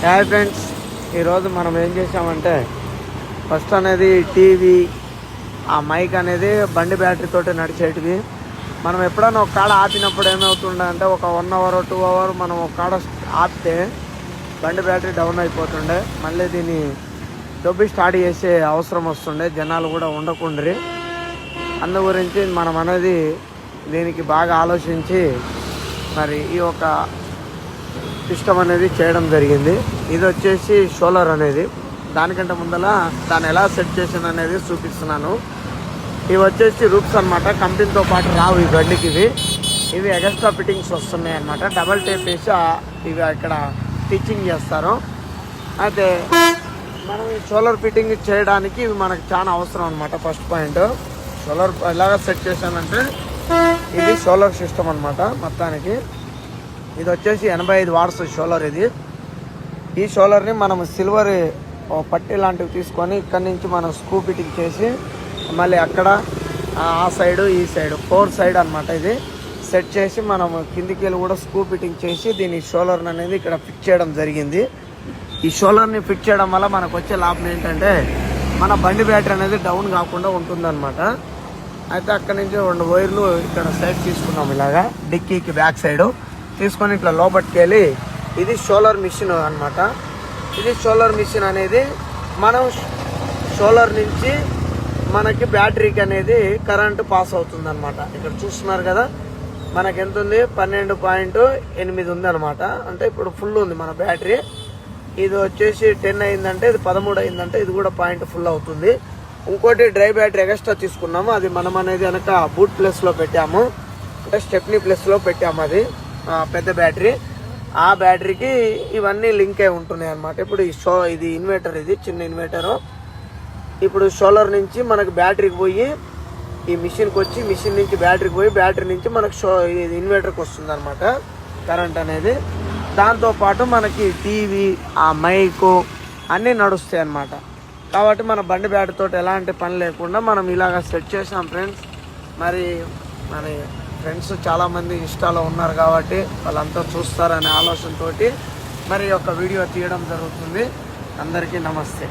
Hi friends, ఈరోజు మనం ఏం చేసామంటే ఫస్ట్ అనేది టీవీ ఆ మైక్ అనేది బండి బ్యాటరీ తోటి నడిచేటివి. మనం ఎప్పుడైనా ఒక కాడ ఆపినప్పుడు ఏమవుతుండే అంటే ఒక 1 అవర్ 2 అవర్ మనం ఒక కాడ ఆపితే బండి బ్యాటరీ డౌన్ అయిపోతుండే. మళ్ళీ దీన్ని దొబ్బి స్టార్ట్ చేసే అవసరం వస్తుండే, జనాలు కూడా ఉండకుండ్రి. అందు గురించి మనం అనేది దీనికి బాగా ఆలోచించి మరి ఈ ఒక సిస్టమ్ అనేది చేయడం జరిగింది. ఇది వచ్చేసి సోలార్ అనేది. దానికంటే ముందల దాన్ని ఎలా సెట్ చేసాను అనేది చూపిస్తున్నాను. ఇవి వచ్చేసి రూప్స్ అనమాట, కంపెనీతో పాటు రావు ఈ బండికి. ఇవి ఎక్స్ట్రా ఫిట్టింగ్స్ వస్తున్నాయి అనమాట. డబల్ టేప్ వేసి ఇవి ఇక్కడ స్టిచ్చింగ్ చేస్తారు. అయితే మనం ఈ సోలార్ ఫిట్టింగ్ చేయడానికి ఇవి మనకు చాలా అవసరం అనమాట. ఫస్ట్ పాయింట్ సోలార్ ఎలాగ సెట్ చేశానంటే ఇది సోలార్ సిస్టమ్ అనమాట. మొత్తానికి ఇది వచ్చేసి 85 వాట్స్ సోలార్. ఈ సోలార్ని మనం సిల్వర్ పట్టి లాంటివి తీసుకొని ఇక్కడి నుంచి మనం స్క్రూ ఫిట్టింగ్ చేసి మళ్ళీ అక్కడ ఆ సైడు ఈ సైడు 4 సైడ్ అనమాట ఇది సెట్ చేసి మనం కిందికి వెళ్ళి కూడా స్క్రూ ఫిట్టింగ్ చేసి దీని సోలార్ని అనేది ఇక్కడ ఫిట్ చేయడం జరిగింది. ఈ సోలార్ని ఫిట్ చేయడం వల్ల మనకు వచ్చే లాభం ఏంటంటే మన బండి బ్యాటరీ అనేది డౌన్ కాకుండా ఉంటుందన్నమాట. అయితే అక్కడి నుంచి 2 వైర్లు ఇక్కడ సైడ్ తీసుకున్నాం, ఇలాగా డిక్కీకి బ్యాక్ సైడు తీసుకొని ఇట్లా లోపలికి వెళ్ళి ఇది సోలార్ మిషన్ అనమాట. ఇది సోలార్ మిషన్ అనేది మనం సోలార్ నుంచి మనకి బ్యాటరీకి అనేది కరెంటు పాస్ అవుతుంది అనమాట. ఇక్కడ చూస్తున్నారు కదా, మనకి ఎంత ఉంది, 12.8 ఉంది అనమాట. అంటే ఇప్పుడు ఫుల్ ఉంది మన బ్యాటరీ. ఇది వచ్చేసి 10 అయిందంటే ఇది 13 అయిందంటే ఇది కూడా పాయింట్ ఫుల్ అవుతుంది. ఇంకోటి డ్రై బ్యాటరీ ఎక్స్ట్రా తీసుకున్నాము. అది మనం అనేది వెనక బూట్ ప్లేస్లో పెట్టాము, అంటే స్టెప్నీ ప్లేస్లో పెట్టాము. అది పెద్ద బ్యాటరీ. ఆ బ్యాటరీకి ఇవన్నీ లింక్ అయి ఉంటున్నాయి అనమాట. ఇప్పుడు ఇది ఇన్వర్టర్, ఇది చిన్న ఇన్వర్టరు. ఇప్పుడు సోలార్ నుంచి మనకు బ్యాటరీకి పోయి ఈ మిషన్కి వచ్చి, మిషన్ నుంచి బ్యాటరీకి పోయి, బ్యాటరీ నుంచి మనకు ఇది ఇన్వర్టర్కి వస్తుంది అనమాట కరెంట్ అనేది. దాంతోపాటు మనకి టీవీ ఆ మైకు అన్నీ నడుస్తాయి అన్నమాట. కాబట్టి మన బండి బ్యాటరీతో ఎలాంటి పని లేకుండా మనం ఇలాగ సెట్ చేసాం ఫ్రెండ్స్. మరి ఫ్రెండ్స్ చాలామంది ఇన్స్టాలో ఉన్నారు కాబట్టి వాళ్ళంతా చూస్తారనే ఆలోచనతోటి మరి ఒక వీడియో తీయడం జరుగుతుంది. అందరికీ నమస్తే.